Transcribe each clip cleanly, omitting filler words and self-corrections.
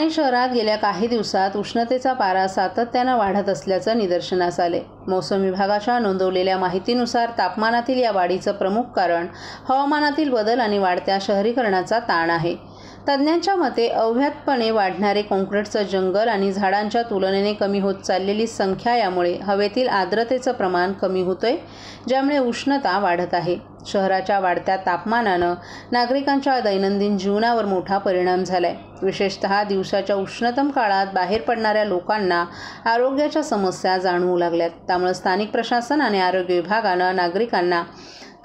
ठाणे शहरात गेल्या काही दिवसात उष्णतेचा पारा सातत्यानं वाढत असल्याचं निदर्शनास आले। मौसम विभागाच्या नोंदवलेल्या माहितीनुसार तापमानातील या वाढीचं प्रमुख कारण हवामानातील बदल आणि वाढत्या शहरीकरणाचा ताण आहे। तज्ज्ञांच्या मते अव्याहतपणे वाढणारे काँक्रीटचं जंगल आणि झाडांच्या तुलनेने कमी होत चाललेली संख्या यामुळे हवेतील आर्द्रतेचं प्रमाण कमी होतंय, ज्यामुळे उष्णता वाढत आहे। शहराच्या वाढत्या तापमानानं नागरिकांच्या दैनंदिन जीवनावर मोठा परिणाम झालाय। विशेषतः दिवसाच्या उष्णतम काळात बाहेर पडणाऱ्या लोकांना आरोग्याच्या समस्या जाणवू लागल्यात। त्यामुळे स्थानिक प्रशासन आणि आरोग्य विभागानं नागरिकांना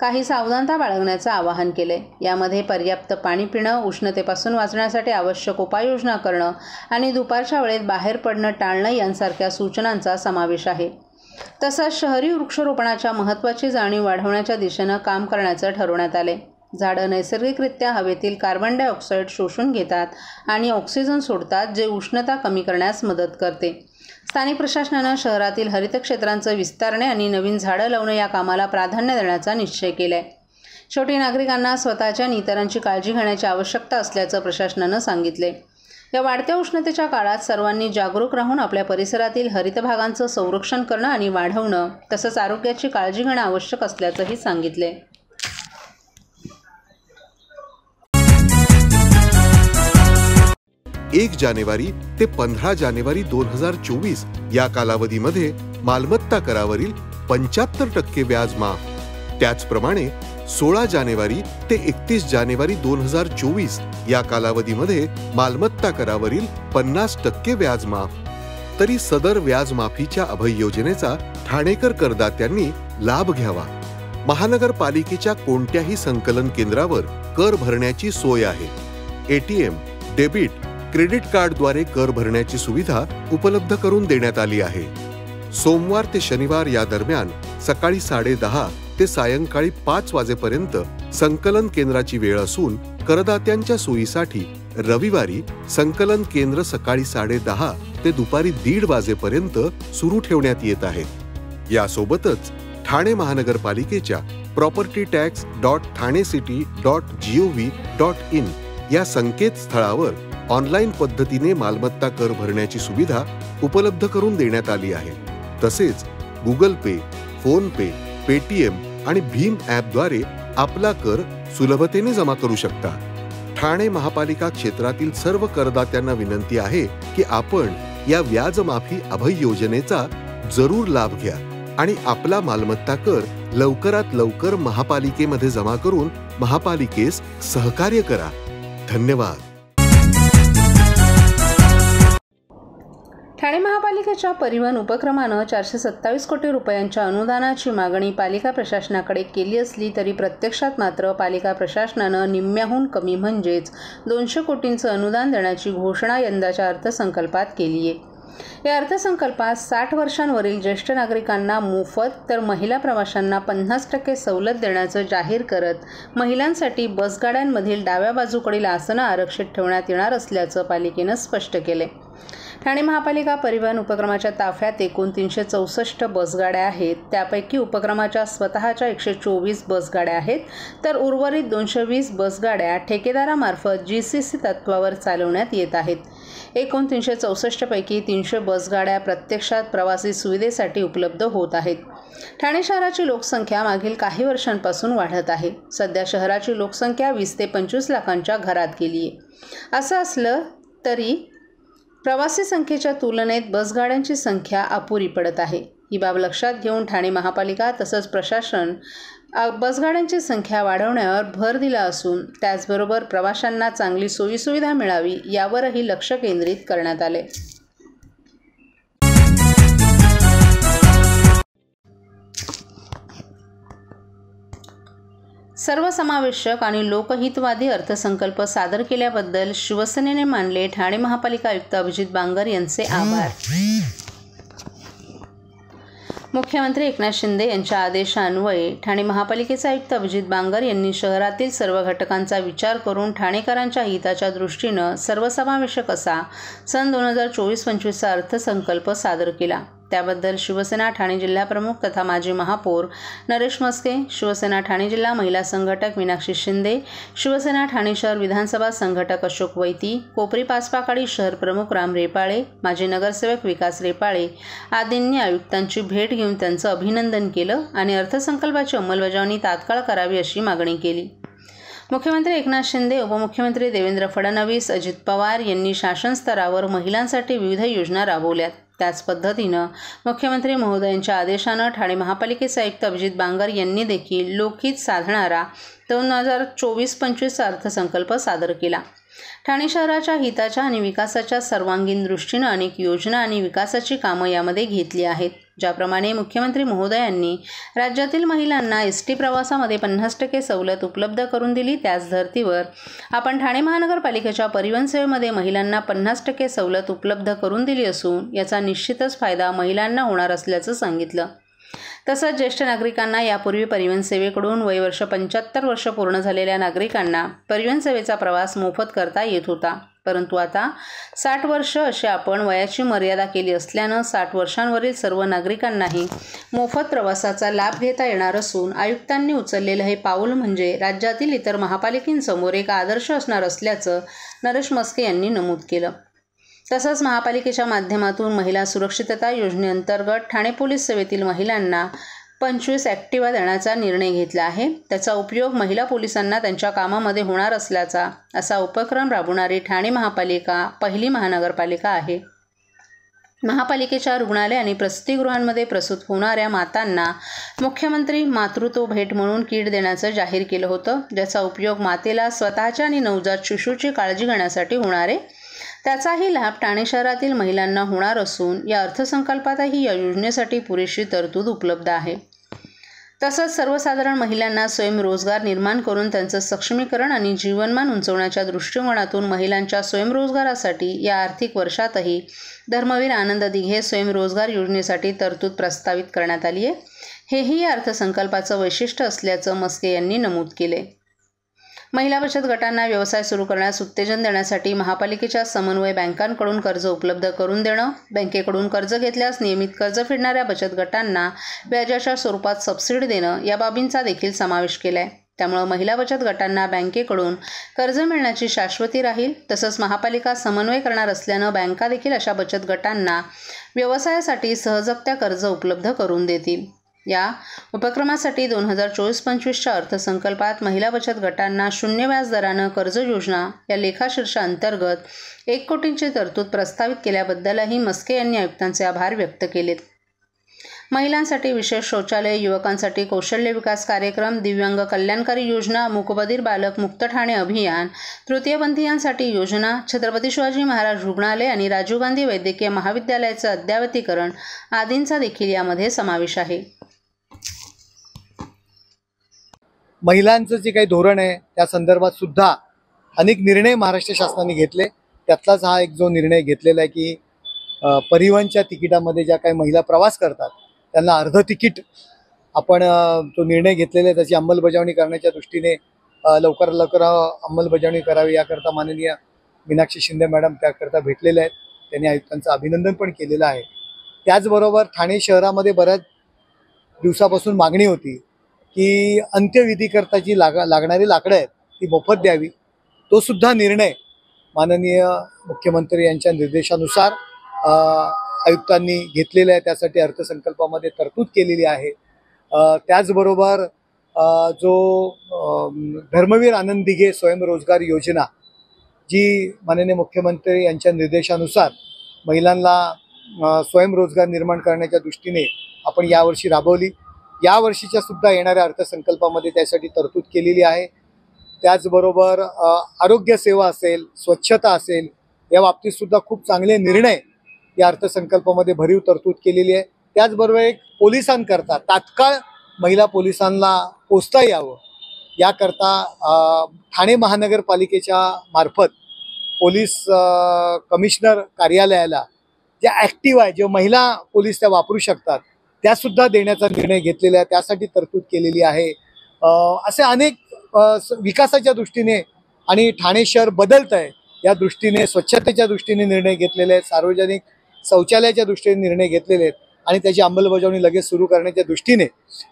काही सावधानता बाळगण्याचं आवाहन केले। यामध्ये पर्याप्त पाणी पिणं, उष्णतेपासून वाचण्यासाठी आवश्यक उपाययोजना करणं आणि दुपारच्या वेळेत बाहेर पडणं टाळणं यांसारख्या सूचनांचा समावेश आहे। तसंच शहरी वृक्षारोपणाच्या महत्त्वाची जाणीव वाढवण्याच्या दिशेनं काम करण्याचं ठरवण्यात आले। झाडं नैसर्गिकरित्या हवेतील कार्बन डायऑक्साईड शोषून घेतात आणि ऑक्सिजन सोडतात, जे उष्णता कमी करण्यास मदत करते। स्थानिक प्रशासनानं शहरातील हरित क्षेत्रांचं विस्तारणे आणि नवीन झाडं लावणं या कामाला प्राधान्य देण्याचा निश्चय केलाय। शेवटी नागरिकांना स्वतःच्या आणि इतरांची काळजी घेण्याची आवश्यकता असल्याचं प्रशासनानं सांगितले। या वाढत्या उष्णतेच्या काळात सर्वांनी जागरूक राहून आपल्या परिसरातील हरित भागांचं संरक्षण करणं आणि वाढवणं तसंच आरोग्याची काळजी घेणं आवश्यक असल्याचंही सांगितले। 1 जानेवारी ते 15 जानेवारी 2024 या कालावधीमध्ये मालमत्ता करावरील 75% व्याज माफ। त्याचप्रमाणे 16 जानेवारी ते 31 जानेवारी 2024 या कालावधीमध्ये मालमत्ता करावरील 50% व्याज माफ। तरी सदर व्याज माफीच्या अभय योजनेचा ठाणेकर करदात्यांनी लाभ घ्यावा। महानगरपालिकेच्या कोणत्याही संकलन केंद्रावर कर भरण्याची सोय आहे। एटीएम, डेबिट, क्रेडिट कार्डद्वारे कर भरण्याची सुविधा उपलब्ध करून देण्यात आली आहे। सोमवार ते शनिवार या दरम्यान सकाळी 10:30 ते सायंकाळी 5 वाजेपर्यंत संकलन केंद्राची वेळ असून करदात्यांच्या सोयीसाठी रविवारी संकलन केंद्र सकाळी 10:30 ते दुपारी 1:30 वाजेपर्यंत सुरू ठेवण्यात येत आहेत। यासोबतच ठाणे महानगरपालिकेच्या propertytax.thanecity.gov.in या संकेतस्थळावर ऑनलाईन पद्धतीने मालमत्ता कर भरण्याची सुविधा उपलब्ध करून देण्यात आली आहे। तसेच गुगल पे, फोन पे, पेटीएम आणि भीम ॲपद्वारे आपला कर सुलभतेने जमा करू शकता। ठाणे महापालिका क्षेत्रातील सर्व करदात्यांना विनंती आहे की आपण या व्याज माफी अभय योजनेचा जरूर लाभ घ्या आणि आपला मालमत्ता कर लवकरात लवकर महापालिकेमध्ये जमा करून महापालिकेस सहकार्य करा। धन्यवाद। ठाणे महापालिकेच्या परिवहन उपक्रमानं 427 कोटी रुपयांच्या अनुदानाची मागणी पालिका प्रशासनाकडे केली असली तरी प्रत्यक्षात मात्र पालिका प्रशासनानं निम्म्याहून कमी म्हणजेच 200 कोटींचं अनुदान देण्याची घोषणा यंदाच्या अर्थसंकल्पात केली आहे। या अर्थसंकल्पात 60 वर्षांवरील ज्येष्ठ नागरिकांना मोफत तर महिला प्रवाशांना 50% सवलत देण्याचं जाहीर करत महिलांसाठी बसगाड्यांमधील डाव्या बाजूकडील आसनं आरक्षित ठेवण्यात येणार असल्याचं पालिकेनं स्पष्ट केले। ठाणे महापालिका परिवहन उपक्रमाच्या ताफ्यात एकूण 364 बसगाड्या आहेत। त्यापैकी उपक्रमाच्या स्वतःच्या 124 बसगाड्या आहेत, तर उर्वरित 220 बसगाड्या ठेकेदारामार्फत GCC तत्वावर चालवण्यात येत आहेत। एकूण 364 पैकी 300 बसगाड्या प्रत्यक्षात प्रवासी सुविधेसाठी उपलब्ध होत आहेत। ठाणे शहराची लोकसंख्या मागील काही वर्षांपासून वाढत आहे। सध्या शहराची लोकसंख्या 20 ते 25 लाखांच्या घरात गेली आहे। असं असलं तरी प्रवासी संख्येच्या तुलनेत बसगाड्यांची संख्या अपुरी पडत आहे। ही बाब लक्षात घेऊन ठाणे महापालिका तसंच प्रशासन बसगाड्यांची संख्या वाढवण्यावर भर दिला असून त्याचबरोबर प्रवाशांना चांगली सोयीसुविधा मिळावी यावरही लक्ष केंद्रित करण्यात आले। सर्वसमावेशक आणि लोकहितवादी अर्थसंकल्प सादर केल्याबद्दल शिवसेनेने मानले ठाणे महापालिका आयुक्त अभिजित बांगर यांचे आभार। मुख्यमंत्री एकनाथ शिंदे यांच्या आदेशान्वये ठाणे महापालिकेचे आयुक्त अभिजित बांगर यांनी शहरातील सर्व घटकांचा विचार करून ठाणेकरांच्या हिताच्या दृष्टीनं सर्वसमावेशक असा सन 2024-25 अर्थसंकल्प सादर केला। त्याबद्दल शिवसेना ठाणे जिल्हा प्रमुख तथा माजी महापौर नरेश मस्के, शिवसेना ठाणे जिल्हा महिला संघटक मीनाक्षी शिंदे, शिवसेना ठाणे शहर विधानसभा संघटक अशोक वैती, कोपरी पाचपाकाडी शहर प्रमुख राम रेपाळे, माजी नगरसेवक विकास रेपाळे आदींनी आयुक्तांची भेट घेऊन त्यांचं अभिनंदन केलं आणि अर्थसंकल्पाची अंमलबजावणी तात्काळ करावी अशी मागणी केली. मुख्यमंत्री एकनाथ शिंदे, उपमुख्यमंत्री देवेंद्र फडणवीस, अजित पवार यांनी शासन स्तरावर महिलांसाठी विविध योजना राबवल्यात. त्याच पद्धतीनं मुख्यमंत्री महोदयांच्या आदेशानं ठाणे महापालिकेचे आयुक्त अभिजित बांगर यांनी देखील लोकहित साधणारा 2024-25 अर्थसंकल्प सादर केला. ठाणे शहराच्या हिताच्या आणि विकासाच्या सर्वांगीण दृष्टीनं अनेक योजना आणि विकासाची कामं यामध्ये घेतली आहेत. ज्याप्रमाणे मुख्यमंत्री महोदयांनी राज्यातील महिलांना एसटी प्रवासामध्ये 50% सवलत उपलब्ध करून दिली, त्याच धर्तीवर आपण ठाणे महानगरपालिकेच्या परिवहन सेवेमध्ये महिलांना 50% सवलत उपलब्ध करून दिली असून याचा निश्चितच फायदा महिलांना होणार असल्याचं सांगितलं. तसंच ज्येष्ठ नागरिकांना यापूर्वी परिवहन सेवेकडून वयवर्ष 75 वर्ष पूर्ण झालेल्या नागरिकांना परिवहन सेवेचा प्रवास मोफत करता येत होता. परंतु आता 60 वर्ष अशी आपण वयाची मर्यादा केली असल्यानं 60 वर्षांवरील सर्व नागरिकांनाही मोफत प्रवासाचा लाभ घेता येणार असून आयुक्तांनी उचललेलं हे पाऊल म्हणजे राज्यातील इतर महापालिकांसमोर एक आदर्श असणार असल्याचं नरेश मस्के यांनी नमूद केलं. तसंच महापालिकेच्या माध्यमातून महिला सुरक्षितता योजनेअंतर्गत ठाणे पोलीस सेवेतील महिलांना 25 ॲक्टिवा देण्याचा निर्णय घेतला आहे. त्याचा उपयोग महिला पोलिसांना त्यांच्या कामामध्ये होणार असल्याचा असा उपक्रम राबवणारी ठाणे महापालिका पहिली महानगरपालिका आहे. महापालिकेच्या रुग्णालय आणि प्रसूतिगृहांमध्ये प्रसूत होणाऱ्या मातांना मुख्यमंत्री मातृत्व भेट म्हणून किट देण्याचं जाहीर केलं होतं, ज्याचा उपयोग मातेला स्वतःच्या आणि नवजात शिशूची काळजी घेण्यासाठी होणार आहे. त्याचाही लाभ ठाणे शहरातील महिलांना होणार असून या अर्थसंकल्पातही या योजनेसाठी पुरेशी तरतूद उपलब्ध आहे. तसंच सर्वसाधारण महिलांना स्वयंरोजगार निर्माण करून त्यांचं सक्षमीकरण आणि जीवनमान उंचवण्याच्या दृष्टिकोनातून महिलांच्या स्वयंरोजगारासाठी या आर्थिक वर्षातही धर्मवीर आनंद दिघे स्वयंरोजगार योजनेसाठी तरतूद प्रस्तावित करण्यात आली आहे. हेही या अर्थसंकल्पाचं वैशिष्ट्य असल्याचं मस्के यांनी नमूद केले. महिला बचत गटांना व्यवसाय सुरू करण्यास उत्तेजन देण्यासाठी महापालिकेच्या समन्वय बँकांकडून कर्ज उपलब्ध करून देणं, बँकेकडून कर्ज घेतल्यास नियमित कर्ज फेडणाऱ्या बचत गटांना व्याजाच्या स्वरूपात सबसिडी देणं या बाबींचा देखील समावेश केला आहे. त्यामुळे महिला बचत गटांना बँकेकडून कर्ज मिळण्याची शाश्वती राहील. तसंच महापालिका समन्वय करणार असल्यानं बँका देखील अशा बचत गटांना व्यवसायासाठी सहजगत्या कर्ज उपलब्ध करून देतील. या उपक्रमासाठी 2024-25च्या अर्थसंकल्पात महिला बचत गटांना शून्य व्याज दरानं कर्ज योजना या लेखाशीर्षाअंतर्गत 1 कोटींची तरतूद प्रस्तावित केल्याबद्दलही मस्के यांनी आयुक्तांचे आभार व्यक्त केलेत. महिलांसाठी विशेष शौचालय, युवकांसाठी कौशल्य विकास कार्यक्रम, दिव्यांग कल्याणकारी योजना, मूकबधीर बालक मुक्त ठाणे अभियान, तृतीयपंथीयांसाठी योजना, छत्रपती शिवाजी महाराज रुग्णालय आणि राजीव गांधी वैद्यकीय महाविद्यालयाचं अद्ययावतीकरण आदींचा देखील यामध्ये समावेश आहे. महिलांचं जे काही धोरण आहे त्या संदर्भात सुद्धा अनेक निर्णय महाराष्ट्र शासनाने घेतले. त्यातलाच हा एक जो निर्णय घेतलेला आहे की परिवहनच्या तिकिटामध्ये ज्या काही महिला प्रवास करतात त्यांना अर्ध तिकीट आपण तो निर्णय घेतलेला आहे, त्याची अंमलबजावणी करण्याच्या दृष्टीने लवकरात लवकर अंमलबजावणी करावी याकरता माननीय मीनाक्षी शिंदे मॅडम त्याकरता भेटलेले आहेत. त्यांनी आयुक्तांचं अभिनंदन पण केलेलं आहे. त्याचबरोबर ठाणे शहरामध्ये बऱ्याच दिवसापासून मागणी होती की अंत्यविधीकरता जी लागणारी लाकडं आहेत ती मोफत द्यावी. तो सुद्धा निर्णय माननीय मुख्यमंत्री यांच्या निर्देशानुसार आयुक्तांनी घेतलेला आहे. त्यासाठी अर्थसंकल्पामध्ये तरतूद केलेली आहे. त्याचबरोबर जो धर्मवीर आनंद दिघे स्वयंरोजगार योजना जी माननीय मुख्यमंत्री यांच्या निर्देशानुसार महिलांना स्वयंरोजगार निर्माण करण्याच्या दृष्टीने आपण यावर्षी राबवली. यावर्षीच्या सुद्धा येणाऱ्या अर्थसंकल्पामध्ये त्यासाठी तरतूद केलेली आहे. त्याचबरोबर आरोग्य सेवा असेल, स्वच्छता असेल, या बाबतीत सुद्धा खूप चांगले निर्णय या अर्थसंकल्पामध्ये भरीव तरतूद केलेली आहे. त्याचबरोबर एक पोलिसांकरता तात्काळ महिला पोलिसांना पोचता यावं याकरता ठाणे महानगरपालिकेच्या मार्फत पोलीस कमिशनर कार्यालयाला ज्या ॲक्टिव्ह आहे, जे महिला पोलीस त्या वापरू शकतात त्यासुद्धा देण्याचा निर्णय घेतलेला आहे. त्यासाठी तरतूद केलेली आहे. असे अनेक विकासाच्या दृष्टीने आणि ठाणे शहर बदलत आहे या दृष्टीने, स्वच्छतेच्या दृष्टीने निर्णय घेतलेले आहेत, सार्वजनिक शौचालयाच्या दृष्टीने निर्णय घेतलेले आहेत. आणि त्याची अंमलबजावणी लगेच सुरू करण्याच्या दृष्टीने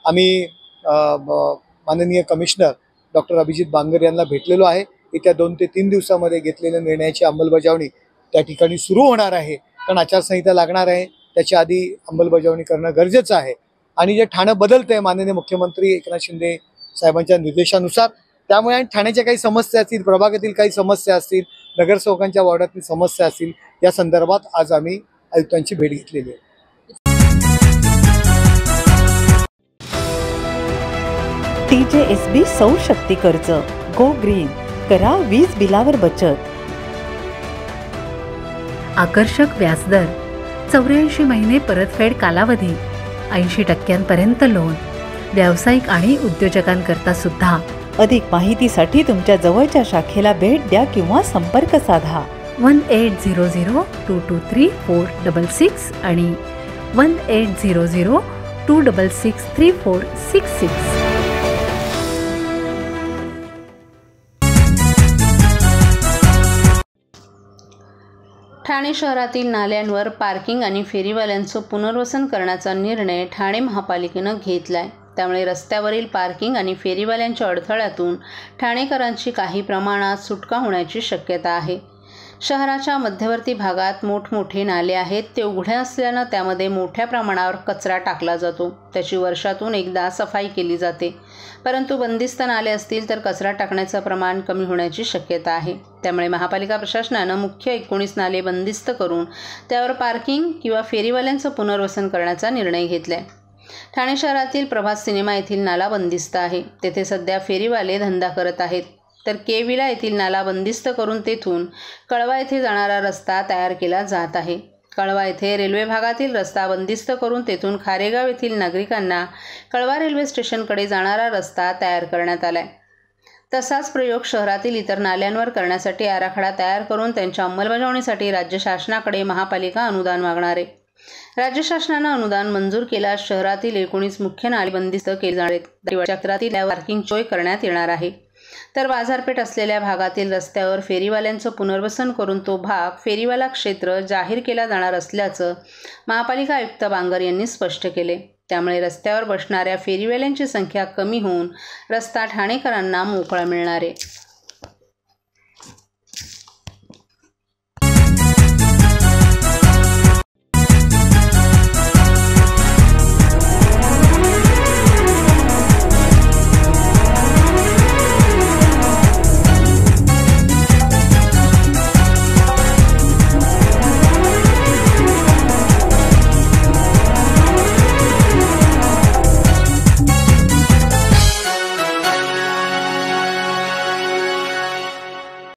आम्ही माननीय कमिशनर डॉक्टर अभिजित बांगर यांना भेटलेलो आहे. येत्या 2 ते 3 दिवसामध्ये घेतलेल्या निर्णयाची अंमलबजावणी त्या ठिकाणी सुरू होणार आहे. कारण आचारसंहिता लागणार आहे, त्याच्या आधी अंमलबजावणी करणं गरजेचं आहे. आणि जे ठाणं बदलतंय माननीय मुख्यमंत्री एकनाथ शिंदे साहेबांच्या निर्देशानुसार, त्यामुळे ठाण्याच्या काही समस्या असतील, प्रभागातील काही समस्या असतील, नगरसेवकांच्या वॉर्डातील समस्या असतील, या संदर्भात आज आम्ही आयुक्तांची भेट घेतलेली आहे. TJSB सौर शक्ती कर्ज गो ग्रीन, करा वीज बिलावर बचत. आकर्षक व्याजदर, 84 महिने परतफेड कालावधी, 80% लोन, व्यावसायिक आणि उद्योजकांकरता सुद्धा. अधिक माहितीसाठी तुमच्या जवळच्या शाखेला भेट द्या किंवा संपर्क साधा. 1800-223-466 आणि 1800-266-3466. ठाणे शहरातील नाल्यांवर पार्किंग आणि फेरीवाल्यांचं पुनर्वसन करण्याचा निर्णय ठाणे महापालिकेनं घेतलाय. त्यामुळे रस्त्यावरील पार्किंग आणि फेरीवाल्यांच्या अडथळ्यातून ठाणेकरांची काही प्रमाणात सुटका होण्याची शक्यता आहे. शहराच्या मध्यवर्ती भागात मोठमोठे नाले आहेत. ते उघडे असल्यानं त्यामध्ये मोठ्या प्रमाणावर कचरा टाकला जातो. त्याची वर्षातून एकदा सफाई केली जाते. परंतु बंदिस्त नाले असतील तर कचरा टाकण्याचं प्रमाण कमी होण्याची शक्यता आहे. त्यामुळे महापालिका प्रशासनानं मुख्य 19 नाले बंदिस्त करून त्यावर पार्किंग किंवा फेरीवाल्यांचं पुनर्वसन करण्याचा निर्णय घेतलाय. ठाणे शहरातील प्रभात सिनेमा येथील नाला बंदिस्त आहे. तेथे सध्या फेरीवाले धंदा करत आहेत. तर केविला येथील नाला बंदिस्त करून तेथून कळवा येथे जाणारा रस्ता तयार केला जात आहे. कळवा येथे रेल्वे भागातील रस्ता बंदिस्त करून तेथून खारेगाव येथील नागरिकांना कळवा रेल्वे स्टेशनकडे जाणारा रस्ता तयार करण्यात आलाय. तसाच प्रयोग शहरातील इतर नाल्यांवर करण्यासाठी आराखडा तयार करून त्यांच्या अंमलबजावणीसाठी राज्य शासनाकडे महापालिका अनुदान मागणार आहे. राज्य शासनानं अनुदान मंजूर केल्यास शहरातील 19 मुख्य नाले बंदिस्त केली जाणार आहेत. क्षेत्रातील पार्किंग सोय करण्यात येणार आहे. तर बाजारपेठ असलेल्या भागातील रस्त्यावर फेरीवाल्यांचं पुनर्वसन करून तो भाग फेरीवाला क्षेत्र जाहीर केला जाणार असल्याचं महापालिका आयुक्त बांगर यांनी स्पष्ट केले. त्यामुळे रस्त्यावर बसणाऱ्या फेरीवाल्यांची संख्या कमी होऊन रस्ता ठाणेकरांना मोकळा मिळणार आहे.